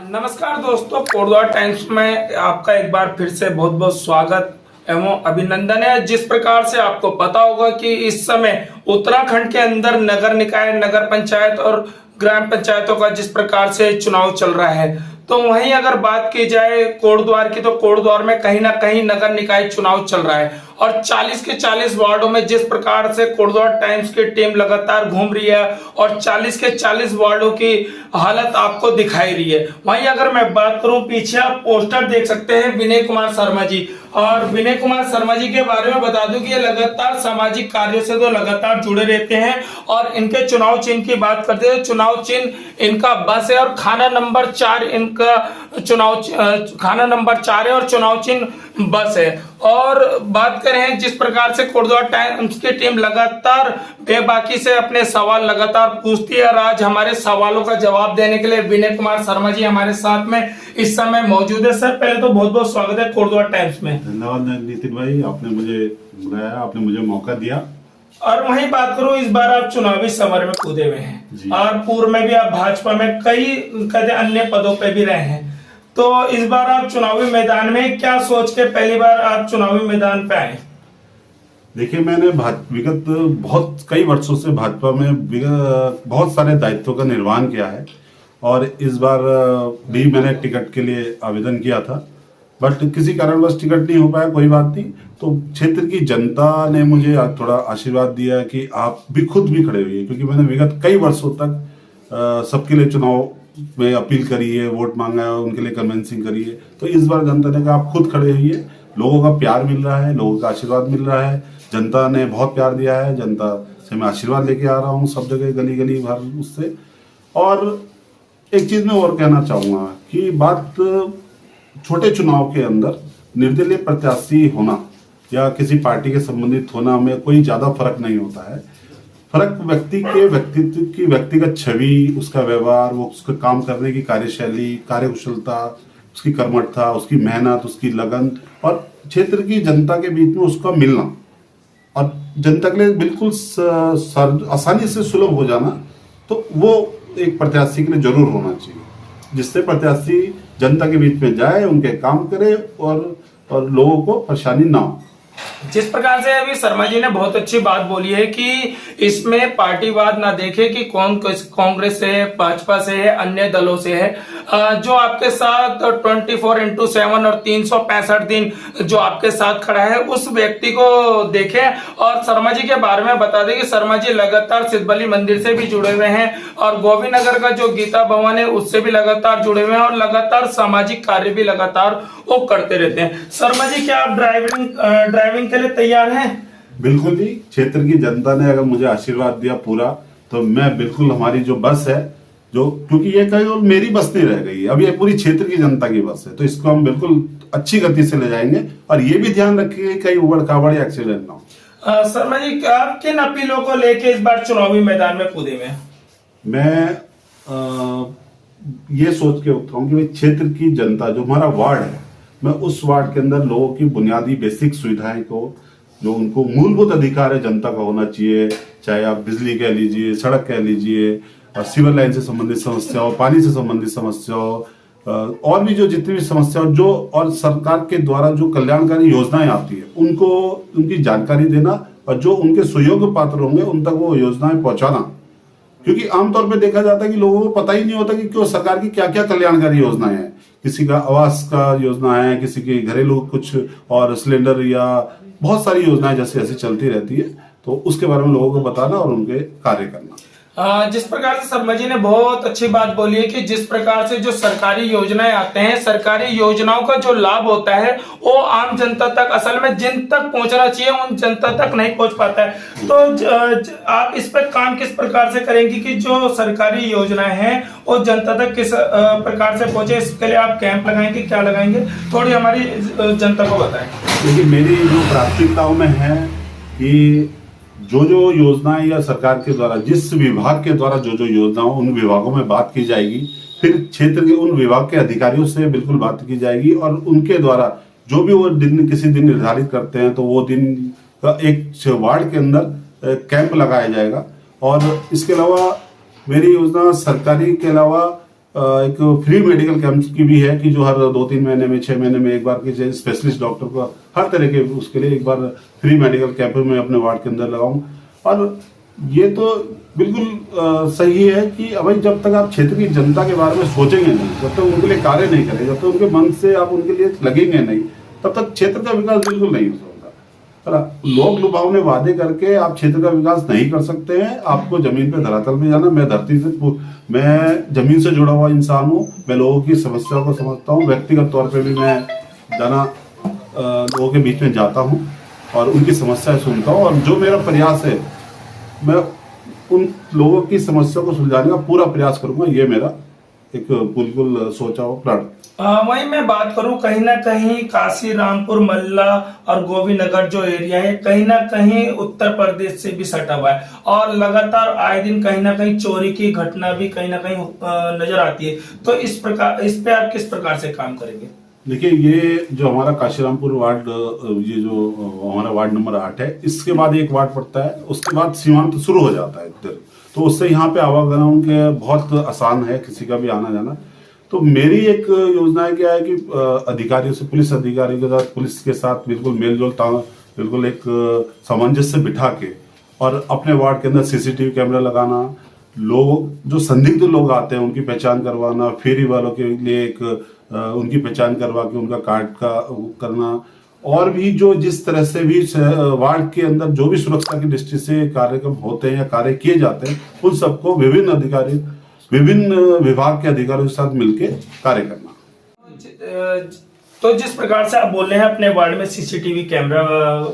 नमस्कार दोस्तों, कोटद्वार टाइम्स में आपका एक बार फिर से बहुत बहुत स्वागत एवं अभिनंदन है। जिस प्रकार से आपको पता होगा कि इस समय उत्तराखंड के अंदर नगर निकाय, नगर पंचायत और ग्राम पंचायतों का जिस प्रकार से चुनाव चल रहा है, तो वहीं अगर बात की जाए कोटद्वार की, तो कोटद्वार में कहीं ना कहीं नगर निकाय चुनाव चल रहा है और 40 के 40 वार्डों में जिस प्रकार से कोटद्वार टाइम्स की टीम लगातार घूम रही है और 40 के 40 वार्डों की हालत आपको दिखाई रही है। वहीं अगर मैं बात करूं, पीछे आप पोस्टर देख सकते हैं विनय कुमार शर्मा जी, और विनय कुमार शर्मा जी के बारे में बता दूं कि ये लगातार सामाजिक कार्यों से तो लगातार जुड़े रहते हैं और इनके चुनाव चिन्ह की बात करते हैं, चुनाव चिन्ह इनका बस है और खाना नंबर 4 इनका खाना नंबर 4 है और चुनाव चिन्ह बस है। और बात करें जिस प्रकार से कोटद्वार टाइम्स की टीम लगातार बेबाकी से अपने सवाल लगातार पूछती है और आज हमारे सवालों का जवाब देने के लिए विनय कुमार शर्मा जी हमारे साथ में इस समय मौजूद है। सर, पहले तो बहुत बहुत स्वागत है कोटद्वार टाइम्स में। धन्यवाद नितिन भाई, आपने मुझे बुलाया, आपने मुझे मौका दिया। और वहीं बात करूं, इस बार आप चुनावी समर में कूदे हुए हैं और पूर्व में भी आप भाजपा में कई अन्य पदों पे भी रहे हैं, तो इस बार आप चुनावी मैदान में क्या सोच के पहली बार आप चुनावी मैदान पे आए? देखिए, मैंने विगत बहुत कई वर्षों से भाजपा में बहुत सारे दायित्वों का निर्वहन किया है और इस बार भी मैंने टिकट के लिए आवेदन किया था, बट किसी कारणवश टिकट नहीं हो पाया। कोई बात नहीं, तो क्षेत्र की जनता ने मुझे थोड़ा आशीर्वाद दिया कि आप भी खुद भी खड़े हुए, क्योंकि मैंने विगत कई वर्षों तक सबके लिए चुनाव में अपील करी है, वोट मांगा है, उनके लिए कन्विंसिंग करी है। तो इस बार जनता ने कहा आप खुद खड़े हुए, लोगों का प्यार मिल रहा है, लोगों का आशीर्वाद मिल रहा है, जनता ने बहुत प्यार दिया है, जनता से मैं आशीर्वाद लेके आ रहा हूँ सब जगह, गली गली भर उससे। और एक चीज मैं और कहना चाहूंगा कि बात छोटे चुनाव के अंदर निर्दलीय प्रत्याशी होना या किसी पार्टी के संबंधित होना में कोई ज्यादा फर्क नहीं होता है। फर्क व्यक्ति के व्यक्तित्व की, व्यक्तिगत छवि, उसका व्यवहार, वो उसका काम करने की कार्यशैली, कार्यकुशलता, उसकी कर्मठता, उसकी मेहनत, उसकी लगन और क्षेत्र की जनता के बीच में उसका मिलना और जनता के लिए बिल्कुल आसानी से सुलभ हो जाना, तो वो एक प्रत्याशी के लिए जरूर होना चाहिए, जिससे प्रत्याशी जनता के बीच में जाए, उनके काम करे और लोगों को परेशानी ना हो। जिस प्रकार से अभी शर्मा जी ने बहुत अच्छी बात बोली है कि इसमें पार्टीवाद ना देखे कि कौन कांग्रेस से है, भाजपा से है, अन्य दलों से है, जो आपके साथ 24/7 और 365 दिन जो आपके साथ खड़ा है उस व्यक्ति को देखे। और शर्मा जी के बारे में बता दें कि शर्मा जी लगातार सिद्धबली मंदिर से भी जुड़े हुए हैं और गोविंद नगर का जो गीता भवन है उससे भी लगातार जुड़े हुए हैं और लगातार सामाजिक कार्य भी लगातार वो करते रहते हैं। शर्मा जी, क्या आप ड्राइविंग के लिए तैयार हैं? बिल्कुल जी, क्षेत्र की जनता ने अगर मुझे आशीर्वाद दिया पूरा, तो मैं बिल्कुल, हमारी जो बस है, जो क्योंकि ये केवल मेरी बस नहीं रह गई, अब ये पूरी क्षेत्र की जनता की बस है, तो इसको हम बिल्कुल अच्छी गति से ले जाएंगे और ये भी ध्यान रखिए कहीं उबड़ खाबड़ या एक्सीडेंट ना हो। शर्मा जी, आप किन अपीलों को लेके इस बार चुनावी मैदान में कूदे हुए हैं? मैं ये सोच के उतरा हूँ कि क्षेत्र की जनता, जो हमारा वार्ड है, मैं उस वार्ड के अंदर लोगों की बुनियादी बेसिक सुविधाएं को, जो उनको मूलभूत अधिकार है जनता का होना चाहिए, चाहे आप बिजली कह लीजिए, सड़क कह लीजिए, सीवर लाइन से संबंधित समस्याओं, पानी से संबंधित समस्याओं, और भी जो जितनी भी समस्याओं जो और सरकार के द्वारा जो कल्याणकारी योजनाएं आती है उनको, उनकी जानकारी देना और जो उनके सुयोग्य पात्र होंगे उन तक वो योजनाएं पहुंचाना। क्योंकि आमतौर पे देखा जाता है कि लोगों को पता ही नहीं होता कि क्यों सरकार की क्या क्या कल्याणकारी योजनाएं हैं। किसी का आवास का योजना है, किसी के घरेलू कुछ और सिलेंडर, या बहुत सारी योजनाएं जैसे ऐसी चलती रहती है, तो उसके बारे में लोगों को बताना और उनके कार्य करना। जिस प्रकार से शर्मा जी ने बहुत अच्छी बात बोली है कि जिस प्रकार से जो सरकारी योजनाएं आते हैं, सरकारी योजनाओं का जो लाभ होता है वो आम जनता तक, असल में जिन तक पहुंचना चाहिए उन जनता तक नहीं पहुंच पाता है। तो आप इस पर काम किस प्रकार से करेंगे कि जो सरकारी योजनाएं हैं वो जनता तक किस प्रकार से पहुंचे? इसके लिए आप कैंप लगाएंगे, क्या लगाएंगे, थोड़ी हमारी जनता को बताएं। देखिए, मेरी जो प्राथमिकताओं में है कि जो योजनाएं या सरकार के द्वारा, जिस विभाग के द्वारा जो योजनाओं, उन विभागों में बात की जाएगी, फिर क्षेत्र के उन विभाग के अधिकारियों से बिल्कुल बात की जाएगी और उनके द्वारा जो भी वो दिन, किसी दिन निर्धारित करते हैं, तो वो दिन का एक वार्ड के अंदर कैंप लगाया जाएगा। और इसके अलावा मेरी योजना सरकारी के अलावा एक फ्री मेडिकल कैंप की भी है कि जो हर 2-3 महीने में 6 महीने में एक बार के स्पेशलिस्ट डॉक्टर को हर तरह के उसके लिए एक बार फ्री मेडिकल कैंप में अपने वार्ड के अंदर लगाऊं। और ये तो बिल्कुल सही है कि भाई जब तक आप क्षेत्र की जनता के बारे में सोचेंगे नहीं, जब तक उनके लिए कार्य नहीं करेंगे, जब तक उनके मन से आप उनके लिए लगेंगे नहीं, तब तक क्षेत्र का विकास बिल्कुल नहीं हो सकता। लोग लुभावने वादे करके आप क्षेत्र का विकास नहीं कर सकते हैं। आपको जमीन पे धरातल में जाना। मैं जमीन से जुड़ा हुआ इंसान हूँ। मैं लोगों की समस्या को समझता हूँ। व्यक्तिगत तौर पे भी मैं जाना लोगों के बीच में जाता हूँ और उनकी समस्याएं सुनता हूँ, और जो मेरा प्रयास है मैं उन लोगों की समस्या को सुलझाने का पूरा प्रयास करूंगा। ये मेरा एक बिल्कुल सोचा हुआ प्लान। वही मैं बात करूं, कहीं ना कहीं काशी रामपुर मल्ला और गोविंदनगर जो एरिया है कहीं ना कहीं उत्तर प्रदेश से भी सटा हुआ है, और लगातार आए दिन कहीं ना कहीं चोरी की घटना भी कहीं ना कहीं नजर आती है। तो इस पे आप किस प्रकार से काम करेंगे? देखिए, ये जो हमारा काशीरामपुर वार्ड, ये जो हमारा वार्ड नंबर 8 है, इसके बाद एक वार्ड पड़ता है, उसके बाद सीमांत शुरू हो जाता है इधर। तो उससे यहाँ पे आवागमन के बहुत आसान है, किसी का भी आना जाना। तो मेरी एक योजना क्या है कि अधिकारियों से, पुलिस अधिकारियों के साथ, पुलिस के साथ बिल्कुल मेलजोल, बिल्कुल एक सामंजस्य बिठा के, और अपने वार्ड के अंदर सीसीटीवी कैमरा लगाना, लोग जो संदिग्ध लोग आते हैं उनकी पहचान करवाना, फेरी वालों के लिए एक उनकी पहचान करवा के उनका कार्ड का करना, और भी जो जिस तरह से भी वार्ड के अंदर जो भी सुरक्षा की दृष्टि से कार्यक्रम होते हैं या कार्य किए जाते हैं, उन सबको विभिन्न विभाग के अधिकारियों के साथ मिलकर कार्य करना। तो जिस प्रकार से आप बोल रहे हैं अपने वार्ड में सीसीटीवी कैमरा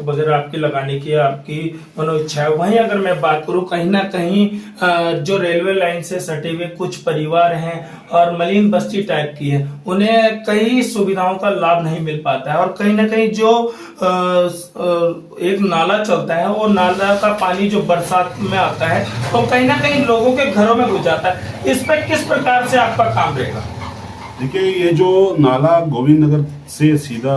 वगैरह आपकी लगाने की आपकी मनोइच्छा है, वहीं अगर मैं बात करूं, कहीं ना कहीं जो रेलवे लाइन से सटे हुए कुछ परिवार हैं और मलिन बस्ती टाइप की है, उन्हें कई सुविधाओं का लाभ नहीं मिल पाता है, और कहीं ना कहीं जो एक नाला चलता है, वो नाला का पानी जो बरसात में आता है तो कहीं ना कहीं लोगों के घरों में घुस जाता है। इस पर किस प्रकार से आपका काम रहेगा? देखिए, ये जो नाला गोविंदनगर से सीधा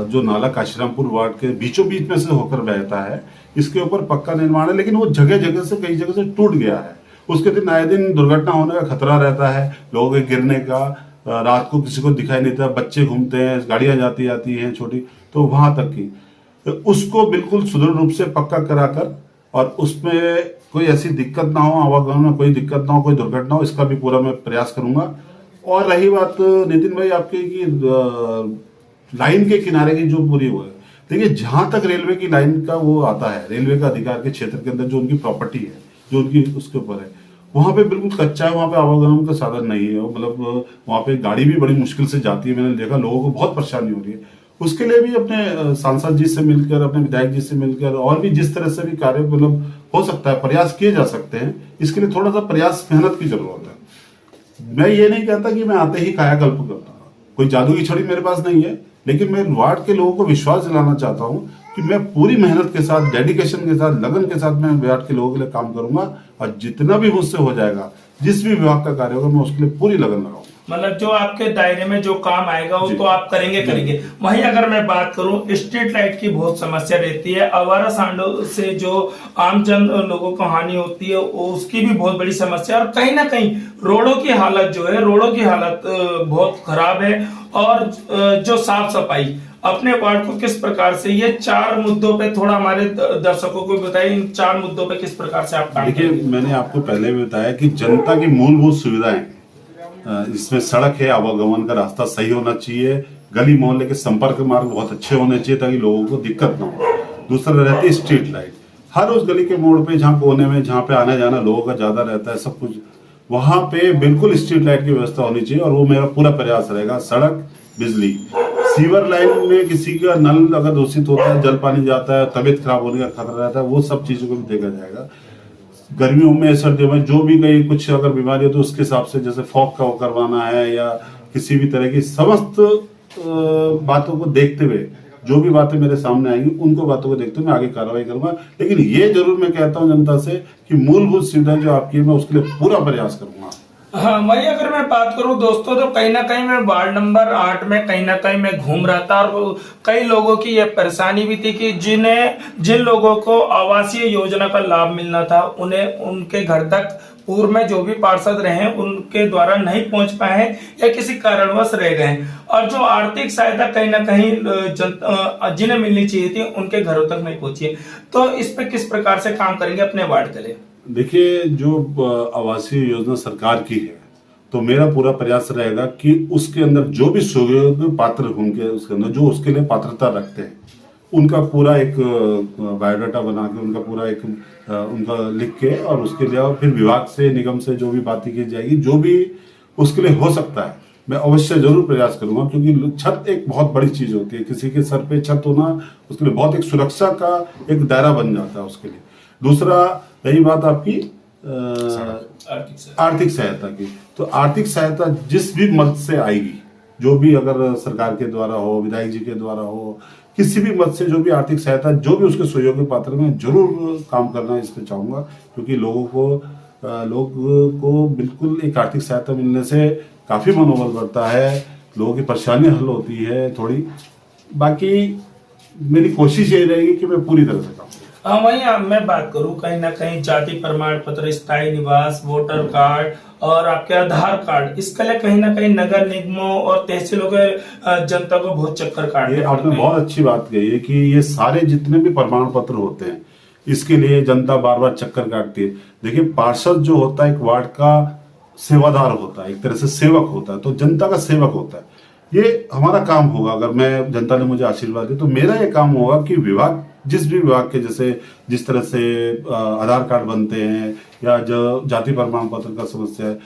जो नाला काशीरामपुर वार्ड के बीचों बीच में से होकर बहता है, इसके ऊपर पक्का निर्माण है, लेकिन वो जगह जगह से, कई जगह से टूट गया है। उसके दिन आए दिन दुर्घटना होने का खतरा रहता है, लोगों के गिरने का। रात को किसी को दिखाई नहीं देता, बच्चे घूमते हैं, गाड़ियां जाती हैं छोटी, तो वहां तक की तो उसको बिल्कुल सुदृढ़ रूप से पक्का कराकर, और उसमें कोई ऐसी दिक्कत ना हो, आवागमन में कोई दिक्कत ना हो, कोई दुर्घटना हो, इसका भी पूरा मैं प्रयास करूंगा। और रही बात नितिन भाई आपके की लाइन के किनारे की जो पूरी हुआ है, देखिए जहां तक रेलवे की लाइन का वो आता है, रेलवे का अधिकार के क्षेत्र के अंदर जो उनकी प्रॉपर्टी है, जो उनकी उसके ऊपर है, वहां पे बिल्कुल कच्चा है, वहां पे आवागमन का साधन नहीं है। मतलब वहां पे गाड़ी भी बड़ी मुश्किल से जाती है, मैंने देखा, लोगों को बहुत परेशानी हो रही है। उसके लिए भी अपने सांसद जी से मिलकर, अपने विधायक जी से मिलकर, और भी जिस तरह से भी कार्य मतलब हो सकता है, प्रयास किए जा सकते हैं। इसके लिए थोड़ा सा प्रयास, मेहनत की जरूरत है। मैं ये नहीं कहता कि मैं आते ही कायाकल्प करता हूँ, कोई जादू की छड़ी मेरे पास नहीं है, लेकिन मैं वार्ड के लोगों को विश्वास दिलाना चाहता हूँ कि मैं पूरी मेहनत के साथ, डेडिकेशन के साथ, लगन के साथ मैं वार्ड के लोगों के लिए काम करूंगा, और जितना भी मुझसे हो जाएगा, जिस भी विभाग का कार्य होगा, मैं उसके लिए पूरी लगन लगाऊंगा। मतलब जो आपके दायरे में जो काम आएगा वो तो आप करेंगे। वहीं अगर मैं बात करूं, स्ट्रीट लाइट की बहुत समस्या रहती है, आवारा सांडों से जो आम जन लोगों को हानि होती है उसकी भी बहुत बड़ी समस्या, और कहीं ना कहीं रोडों की हालत बहुत खराब है, और जो साफ सफाई अपने वार्ड को किस प्रकार से, ये 4 मुद्दों पे थोड़ा हमारे दर्शकों को बताइए, इन 4 मुद्दों पे किस प्रकार से आप काम करेंगे? देखिए, मैंने आपको पहले भी बताया कि जनता की मूलभूत सुविधाएं, इसमें सड़क है, आवागमन का रास्ता सही होना चाहिए, गली मोहल्ले के संपर्क मार्ग बहुत अच्छे होने चाहिए ताकि लोगों को दिक्कत ना हो। दूसरा रहती है स्ट्रीट लाइट, हर उस गली के मोड़ पे, जहाँ कोने में, जहाँ पे आना जाना लोगों का ज्यादा रहता है, सब कुछ वहां पे बिल्कुल स्ट्रीट लाइट की व्यवस्था होनी चाहिए, और वो मेरा पूरा प्रयास रहेगा। सड़क, बिजली, सीवर लाइन में किसी का नल अगर दूषित होता है, जल पानी जाता है, तबीयत खराब होने का खतरा रहता है, वो सब चीजों को भी देखा जाएगा। गर्मियों में, सर्दियों में जो भी कहीं कुछ अगर बीमारी हो तो उसके हिसाब से, जैसे फॉग का वो करवाना है, या किसी भी तरह की समस्त बातों को देखते हुए, जो भी बातें मेरे सामने आएंगी उनको बातों को देखते हुए मैं आगे कार्रवाई करूंगा। लेकिन ये जरूर मैं कहता हूं जनता से कि मूलभूत सुविधा जो आपकी है, मैं उसके लिए पूरा प्रयास करूंगा। हाँ, वही अगर मैं बात करूं दोस्तों, तो कहीं ना कहीं मैं वार्ड नंबर 8 में कहीं ना कहीं मैं घूम रहा था, और कई लोगों की यह परेशानी भी थी कि जिन लोगों को आवासीय योजना का लाभ मिलना था, उन्हें उनके घर तक पूर्व में जो भी पार्षद रहे हैं उनके द्वारा नहीं पहुंच पाए हैं या किसी कारणवश रह गए हैं, और जो आर्थिक सहायता कहीं ना कहीं जिन्हें मिलनी चाहिए थी उनके घरों तक नहीं पहुंची है। तो इस पे किस प्रकार से काम करेंगे अपने वार्ड के लिए? देखिए, जो आवासीय योजना सरकार की है, तो मेरा पूरा प्रयास रहेगा कि उसके अंदर जो भी सुयोग्य पात्र होंगे, उसके अंदर जो उसके लिए पात्रता रखते हैं, उनका पूरा एक बायोडाटा बना के, उनका पूरा एक उनका लिख के, और उसके लिए और फिर विभाग से, निगम से जो भी बातें की जाएगी, जो भी उसके लिए हो सकता है, मैं अवश्य जरूर प्रयास करूंगा। क्योंकि छत एक बहुत बड़ी चीज होती है, किसी के सर पे छत होना उसके लिए बहुत एक सुरक्षा का एक दायरा बन जाता है उसके लिए। दूसरा, रही बात आपकी आर्थिक सहायता की, तो आर्थिक सहायता जिस भी मद से आएगी, जो भी अगर सरकार के द्वारा हो, विधायक जी के द्वारा हो, किसी भी मद से जो भी आर्थिक सहायता, जो भी उसके सुयोग्य पात्र में जरूर काम करना इस पे चाहूंगा। क्योंकि लोगों को बिल्कुल एक आर्थिक सहायता मिलने से काफी मनोबल बढ़ता है, लोगों की परेशानियां हल होती है थोड़ी। बाकी मेरी कोशिश यही रहेगी कि मैं पूरी तरह से काम करूं। वहीं मैं बात करूं, कहीं ना कहीं जाति प्रमाण पत्र, स्थायी निवास, वोटर कार्ड और आपके आधार कार्ड, इसके लिए कहीं ना कहीं नगर निगमों और तहसीलों के जनता को बहुत चक्कर काटने। आपने बहुत अच्छी बात कही है कि ये सारे जितने भी प्रमाण पत्र होते हैं, इसके लिए जनता बार बार चक्कर काटती है। देखिए, पार्षद जो होता है एक वार्ड का सेवादार होता है, एक तरह से सेवक होता है, तो जनता का सेवक होता है। ये हमारा काम होगा, अगर मैं जनता ने मुझे आशीर्वाद दिया तो मेरा ये काम होगा कि विभाग, जिस भी विभाग के, जैसे जिस तरह से आधार कार्ड बनते हैं या जो जाति प्रमाण पत्र का समस्या है,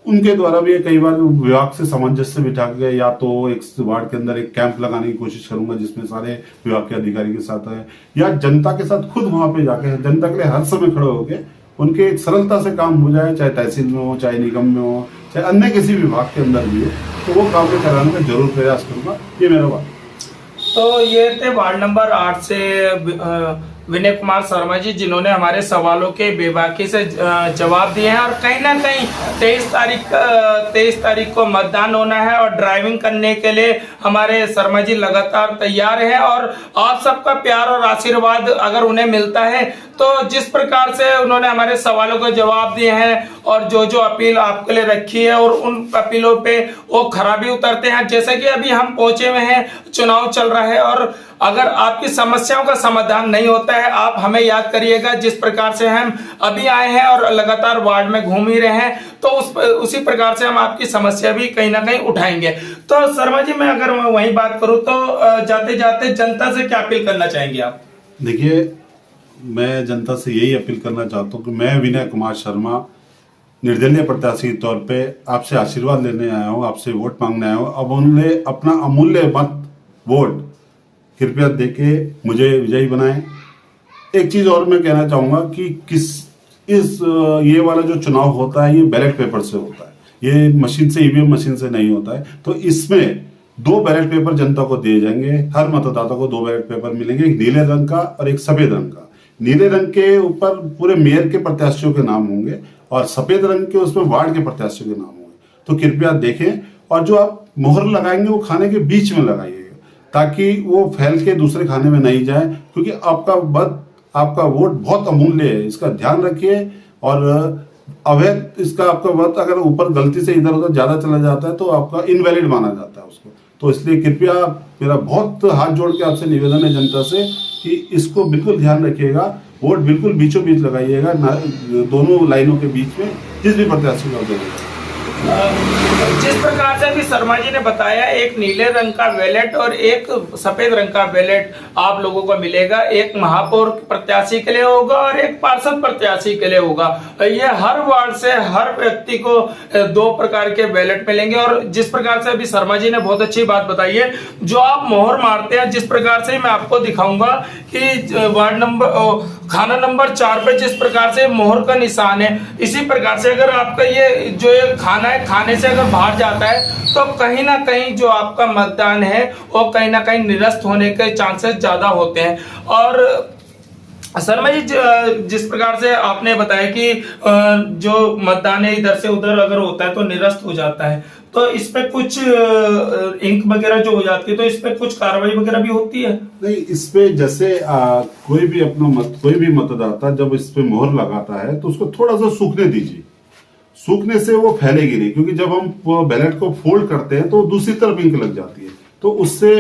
उनके द्वारा भी कई बार विभाग से सामंजस्य बिठा के, या तो एक वार्ड के अंदर एक कैंप लगाने की कोशिश करूंगा जिसमें सारे विभाग के अधिकारी के साथ है, या जनता के साथ खुद वहां पे जाके जनता के लिए हर समय खड़े होके उनके एक सरलता से काम हो जाए, चाहे तहसील में हो, चाहे निगम में हो, चाहे अन्य किसी विभाग के अंदर भी हो, तो वो काम में कराने का जरूर प्रयास करूंगा। ये मेरा बात। तो ये थे वार्ड नंबर 8 से विनय कुमार शर्मा जी, जिन्होंने हमारे सवालों के बेबाकी से जवाब दिए हैं। और कहीं ना कहीं 23 तारीख को मतदान होना है और ड्राइविंग करने के लिए हमारे शर्मा जी लगातार तैयार हैं। और आप सबका प्यार और आशीर्वाद अगर उन्हें मिलता है तो जिस प्रकार से उन्होंने हमारे सवालों को जवाब दिए हैं और जो जो अपील आपके लिए रखी है, और उन अपीलों पे वो खरा भी उतरते हैं। जैसे कि अभी हम पहुंचे हुए हैं, चुनाव चल रहा है, और अगर आपकी समस्याओं का समाधान नहीं होता है, आप हमें याद करिएगा। जिस प्रकार से हम अभी आए हैं और लगातार वार्ड में घूम ही रहे हैं, तो उसी प्रकार से हम आपकी समस्या भी कहीं ना कहीं उठाएंगे। तो शर्मा जी, मैं अगर वही बात करूं तो जाते जाते जनता से क्या अपील करना चाहेंगे आप? देखिए, मैं जनता से यही अपील करना चाहता हूँ कि मैं विनय कुमार शर्मा निर्दलीय प्रत्याशी के तौर पे आपसे आशीर्वाद लेने आया हूँ, आपसे वोट मांगने आया हूँ। अब उनले अपना अमूल्य मत वोट कृपया देके मुझे विजयी बनाएं। एक चीज और मैं कहना चाहूंगा कि ये वाला जो चुनाव होता है, ये बैलेट पेपर से होता है, ये मशीन से, ईवीएम मशीन से नहीं होता है। तो इसमें 2 बैलेट पेपर जनता को दिए जाएंगे, हर मतदाता को 2 बैलेट पेपर मिलेंगे, एक नीले रंग का और एक सफेद रंग का। नीले रंग के ऊपर पूरे मेयर के प्रत्याशियों के नाम होंगे और सफेद रंग के उसमें वार्ड के प्रत्याशियों के नाम होंगे। तो कृपया देखें, और जो आप मोहर लगाएंगे वो खाने के बीच में लगाइएगा, ताकि वो फैल के दूसरे खाने में नहीं जाए। क्योंकि आपका वोट बहुत अमूल्य है, इसका ध्यान रखिए। और अवैध इसका आपका वोट अगर ऊपर गलती से इधर उधर ज्यादा चला जाता है तो आपका इनवैलिड माना जाता है उसको। तो इसलिए कृपया मेरा बहुत हाथ जोड़ के आपसे निवेदन है जनता से कि इसको बिल्कुल ध्यान रखिएगा, वोट बिल्कुल बीचों बीच लगाइएगा, दोनों लाइनों के बीच में, जिस भी प्रत्याशी का देगा। जिस प्रकार से अभी शर्मा जी ने बताया, एक नीले रंग का बैलेट और एक सफेद रंग का बैलेट आप लोगों को मिलेगा। एक महापौर प्रत्याशी के लिए होगा और एक पार्षद प्रत्याशी के लिए होगा। ये हर वार्ड से हर व्यक्ति को 2 प्रकार के बैलेट मिलेंगे। और जिस प्रकार से अभी शर्मा जी ने बहुत अच्छी बात बताई है, जो आप मोहर मारते हैं, जिस प्रकार से मैं आपको दिखाऊंगा कि वार्ड नंबर खाना नंबर 4 पे जिस प्रकार से मोहर का निशान है, इसी प्रकार से अगर आपका ये जो खाना है, खाने से अगर बाहर जाता है तो कहीं ना कहीं जो आपका मतदान है वो कहीं ना कहीं निरस्त होने के चांसेस ज्यादा होते हैं। और शर्मा जी, जिस प्रकार से आपने बताया कि जो मतदान है इधर से उधर अगर होता है तो निरस्त हो जाता है, तो इस पे कुछ इंक वगैरह जो हो जाती है, तो इस पे कुछ कार्रवाई वगैरह भी होती है? नहीं, इस पे जैसे कोई भी मतदाता जब इस पे मोहर लगाता है तो उसको थोड़ा सा सूखने दीजिए, सूखने से वो फैलेगी नहीं, क्योंकि जब हम बैलेट को फोल्ड करते हैं तो दूसरी तरफ इंक लग जाती है, तो उससे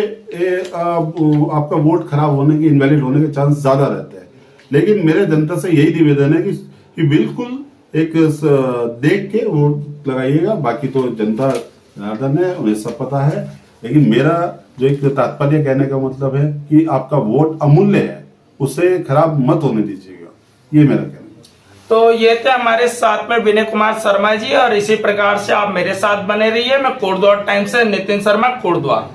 आपका वोट खराब होने के, इनवैलिड होने के चांस ज्यादा रहते हैं। लेकिन मेरे जनता से यही निवेदन है कि बिल्कुल एक देख के वोट लगाइएगा। बाकी तो जनता जनार्दन है, उन्हें सब पता है। लेकिन मेरा जो एक तात्पर्य कहने का मतलब है कि आपका वोट अमूल्य है, उसे खराब मत होने दीजिएगा, ये मेरा कहना है। तो ये थे हमारे साथ में विनय कुमार शर्मा जी, और इसी प्रकार से आप मेरे साथ बने रहिए। मैं कोटद्वार टाइम्स से नितिन शर्मा, कोटद्वार।